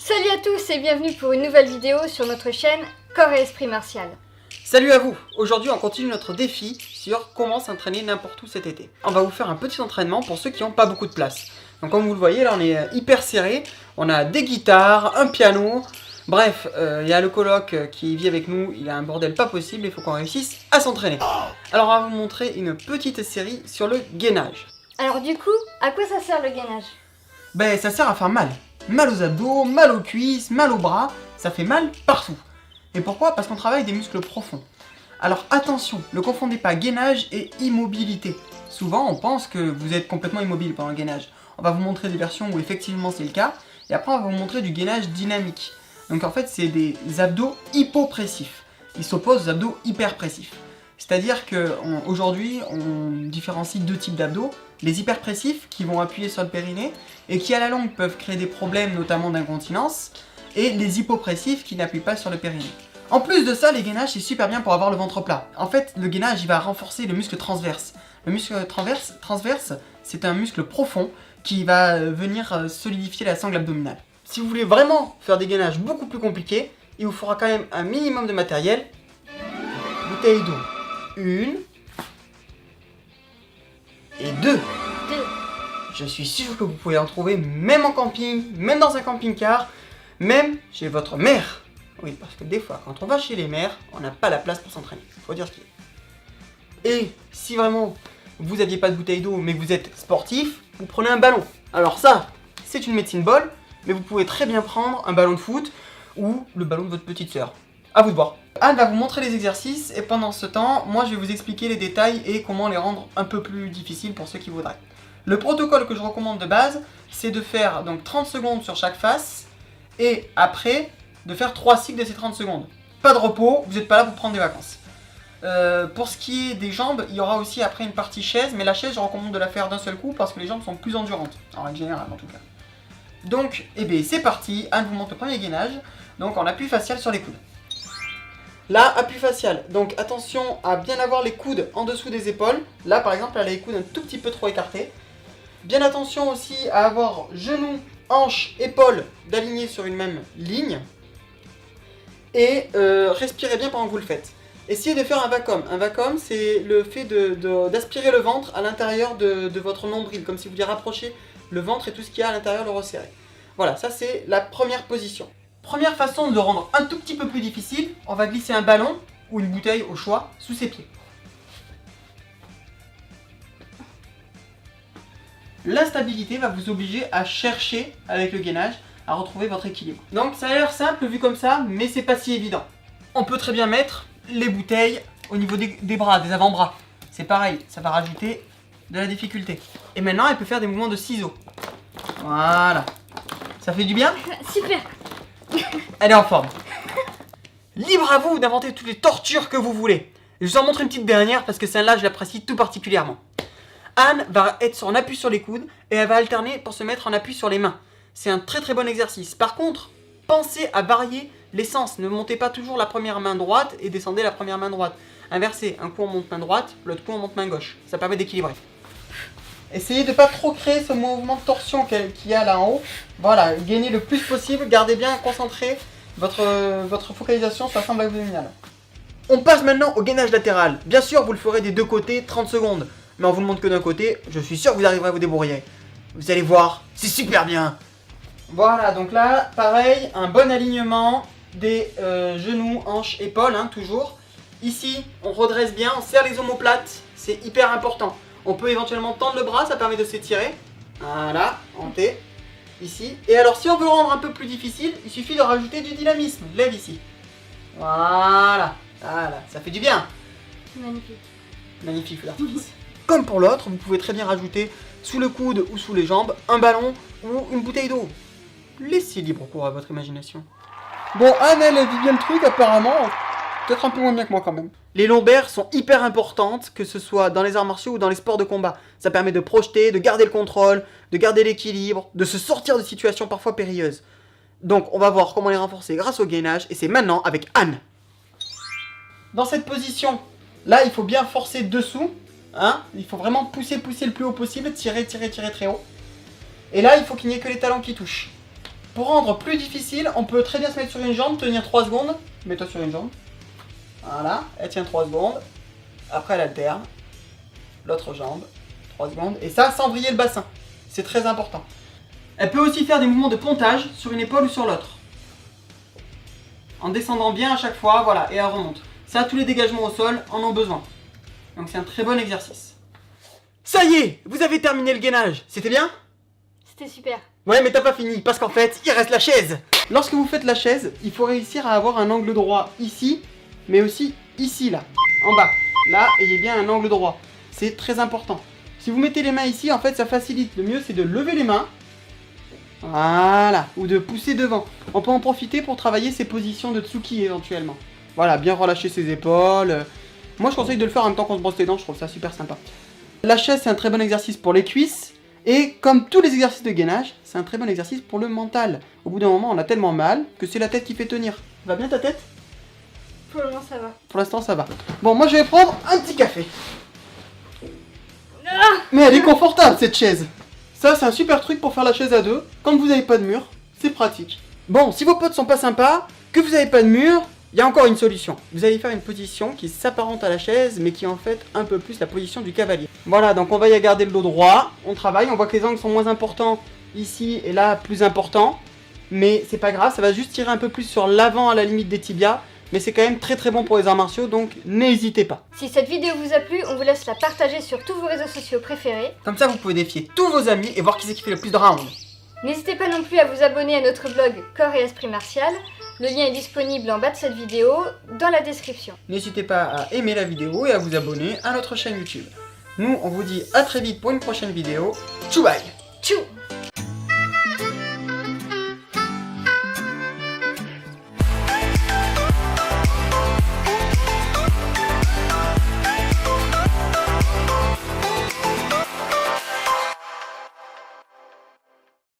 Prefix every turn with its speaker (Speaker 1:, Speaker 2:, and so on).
Speaker 1: Salut à tous et bienvenue pour une nouvelle vidéo sur notre chaîne Corps et Esprit Martial.
Speaker 2: Salut à vous! Aujourd'hui on continue notre défi sur comment s'entraîner n'importe où cet été. On va vous faire un petit entraînement pour ceux qui n'ont pas beaucoup de place. Donc comme vous le voyez là on est hyper serré, on a des guitares, un piano, bref, il y a le coloc qui vit avec nous, il a un bordel pas possible, il faut qu'on réussisse à s'entraîner. Alors on va vous montrer une petite série sur le gainage.
Speaker 1: Alors du coup, à quoi ça sert le gainage?
Speaker 2: Ben ça sert à faire mal. Mal aux abdos, mal aux cuisses, mal aux bras, ça fait mal partout. Et pourquoi? Parce qu'on travaille des muscles profonds. Alors attention, ne confondez pas gainage et immobilité. Souvent on pense que vous êtes complètement immobile pendant le gainage. On va vous montrer des versions où effectivement c'est le cas, et après on va vous montrer du gainage dynamique. Donc en fait c'est des abdos hypopressifs. Ils s'opposent aux abdos hyperpressifs. C'est-à-dire qu'aujourd'hui on différencie deux types d'abdos. Les hyperpressifs qui vont appuyer sur le périnée et qui à la longue peuvent créer des problèmes notamment d'incontinence, et les hypopressifs qui n'appuient pas sur le périnée. En plus de ça, les gainages c'est super bien pour avoir le ventre plat. En fait, le gainage il va renforcer le muscle transverse. Le muscle transverse, c'est un muscle profond qui va venir solidifier la sangle abdominale. Si vous voulez vraiment faire des gainages beaucoup plus compliqués, il vous faudra quand même un minimum de matériel. Bouteille d'eau, 1 et 2. Je suis sûr que vous pouvez en trouver même en camping, même dans un camping-car, même chez votre mère. Oui, parce que des fois, quand on va chez les mères, on n'a pas la place pour s'entraîner. Faut dire ce qu'il est. Et si vraiment vous n'aviez pas de bouteille d'eau, mais que vous êtes sportif, vous prenez un ballon. Alors ça, c'est une médecine bol, mais vous pouvez très bien prendre un ballon de foot ou le ballon de votre petite sœur. À vous de voir. Anne va vous montrer les exercices et pendant ce temps, moi je vais vous expliquer les détails et comment les rendre un peu plus difficiles pour ceux qui voudraient. Le protocole que je recommande de base, c'est de faire donc 30 secondes sur chaque face et après de faire 3 cycles de ces 30 secondes. Pas de repos, vous n'êtes pas là pour prendre des vacances. Pour ce qui est des jambes, il y aura aussi après une partie chaise, mais la chaise je recommande de la faire d'un seul coup parce que les jambes sont plus endurantes, en règle générale en tout cas. Donc, eh bien, c'est parti, Anne vous montre le premier gainage, donc en appui facial sur les coudes. Là, appui facial, donc attention à bien avoir les coudes en dessous des épaules. Là par exemple, elle a les coudes un tout petit peu trop écartés. Bien attention aussi à avoir genoux, hanches, épaules d'aligner sur une même ligne. Et respirez bien pendant que vous le faites. Essayez de faire un vacuum. Un vacuum, c'est le fait d'aspirer le ventre à l'intérieur de votre nombril, comme si vous vouliez rapprocher le ventre et tout ce qu'il y a à l'intérieur le resserrer. Voilà, ça c'est la première position. Première façon de le rendre un tout petit peu plus difficile, on va glisser un ballon ou une bouteille au choix sous ses pieds. L'instabilité va vous obliger à chercher avec le gainage à retrouver votre équilibre. Donc ça a l'air simple vu comme ça, mais c'est pas si évident. On peut très bien mettre les bouteilles au niveau des bras, des avant-bras. C'est pareil, ça va rajouter de la difficulté. Et maintenant elle peut faire des mouvements de ciseaux. Voilà. Ça fait du bien?
Speaker 1: Super.
Speaker 2: Elle est en forme. Libre à vous d'inventer toutes les tortures que vous voulez. Je vous en montre une petite dernière parce que celle-là je l'apprécie tout particulièrement. Anne va être en appui sur les coudes et elle va alterner pour se mettre en appui sur les mains. C'est un très très bon exercice. Par contre, pensez à varier les sens. Ne montez pas toujours la première main droite et descendez la première main droite. Inversez, un coup on monte main droite, l'autre coup on monte main gauche. Ça permet d'équilibrer. Essayez de ne pas trop créer ce mouvement de torsion qu'il y a là en haut. Voilà, gagnez le plus possible, gardez bien concentré votre focalisation sur la sangle abdominale. On passe maintenant au gainage latéral. Bien sûr, vous le ferez des deux côtés 30 secondes. Mais on vous le montre que d'un côté, je suis sûr que vous arriverez à vous débrouiller. Vous allez voir, c'est super bien. Voilà, donc là, pareil, un bon alignement des genoux, hanches, épaules, hein, toujours. Ici, on redresse bien, on serre les omoplates, c'est hyper important. On peut éventuellement tendre le bras, ça permet de s'étirer. Voilà, en T, ici. Et alors, si on veut le rendre un peu plus difficile, il suffit de rajouter du dynamisme. Lève ici. Voilà, voilà, ça fait du bien.
Speaker 1: Magnifique.
Speaker 2: Magnifique l'artifice. Comme pour l'autre, vous pouvez très bien rajouter sous le coude ou sous les jambes un ballon ou une bouteille d'eau. Laissez libre cours à votre imagination. Bon, Anne, elle vit bien le truc apparemment. Peut-être un peu moins bien que moi quand même. Les lombaires sont hyper importantes, que ce soit dans les arts martiaux ou dans les sports de combat. Ça permet de projeter, de garder le contrôle, de garder l'équilibre, de se sortir de situations parfois périlleuses. Donc on va voir comment les renforcer grâce au gainage, et c'est maintenant avec Anne. Dans cette position, là il faut bien forcer dessous, hein. Il faut vraiment pousser le plus haut possible, tirer très haut. Et là il faut qu'il n'y ait que les talons qui touchent. Pour rendre plus difficile, on peut très bien se mettre sur une jambe, tenir 3 secondes. Mets-toi sur une jambe. Voilà, elle tient 3 secondes. Après elle alterne. L'autre jambe, 3 secondes. Et ça sans vriller le bassin. C'est très important. Elle peut aussi faire des mouvements de pontage sur une épaule ou sur l'autre. En descendant bien à chaque fois, voilà, et elle remonte. Ça, tous les dégagements au sol en ont besoin. Donc c'est un très bon exercice. Ça y est, vous avez terminé le gainage. C'était bien ?
Speaker 1: C'était super.
Speaker 2: Ouais, mais t'as pas fini, parce qu'en fait, il reste la chaise. Lorsque vous faites la chaise, il faut réussir à avoir un angle droit ici, mais aussi ici, là, en bas. Là, ayez bien un angle droit. C'est très important. Si vous mettez les mains ici, en fait, ça facilite. Le mieux, c'est de lever les mains. Voilà, ou de pousser devant. On peut en profiter pour travailler ces positions de Tsuki éventuellement. Voilà, bien relâcher ses épaules. Moi, je conseille de le faire en même temps qu'on se brosse les dents, je trouve ça super sympa. La chaise, c'est un très bon exercice pour les cuisses. Et comme tous les exercices de gainage, c'est un très bon exercice pour le mental. Au bout d'un moment, on a tellement mal que c'est la tête qui fait tenir. Va bien ta tête ?
Speaker 1: Pour le moment, ça va.
Speaker 2: Pour l'instant, ça va. Bon, moi, je vais prendre un petit café.
Speaker 1: Ah,
Speaker 2: Mais elle est confortable, cette chaise. Ça, c'est un super truc pour faire la chaise à deux. Quand vous n'avez pas de mur, c'est pratique. Bon, si vos potes sont pas sympas, que vous n'avez pas de mur, il y a encore une solution. Vous allez faire une position qui s'apparente à la chaise, mais qui est en fait un peu plus la position du cavalier. Voilà, donc on va y garder le dos droit. On travaille, on voit que les angles sont moins importants ici et là, plus importants. Mais c'est pas grave, ça va juste tirer un peu plus sur l'avant à la limite des tibias. Mais c'est quand même très très bon pour les arts martiaux, donc n'hésitez pas.
Speaker 1: si cette vidéo vous a plu, on vous laisse la partager sur tous vos réseaux sociaux préférés.
Speaker 2: Comme ça, vous pouvez défier tous vos amis et voir qui c'est qui fait le plus de rounds.
Speaker 1: N'hésitez pas non plus à vous abonner à notre blog Corps et Esprit Martial. Le lien est disponible en bas de cette vidéo, dans la description.
Speaker 2: N'hésitez pas à aimer la vidéo et à vous abonner à notre chaîne YouTube. Nous, on vous dit à très vite pour une prochaine vidéo. Tchou bye.
Speaker 1: Tchou!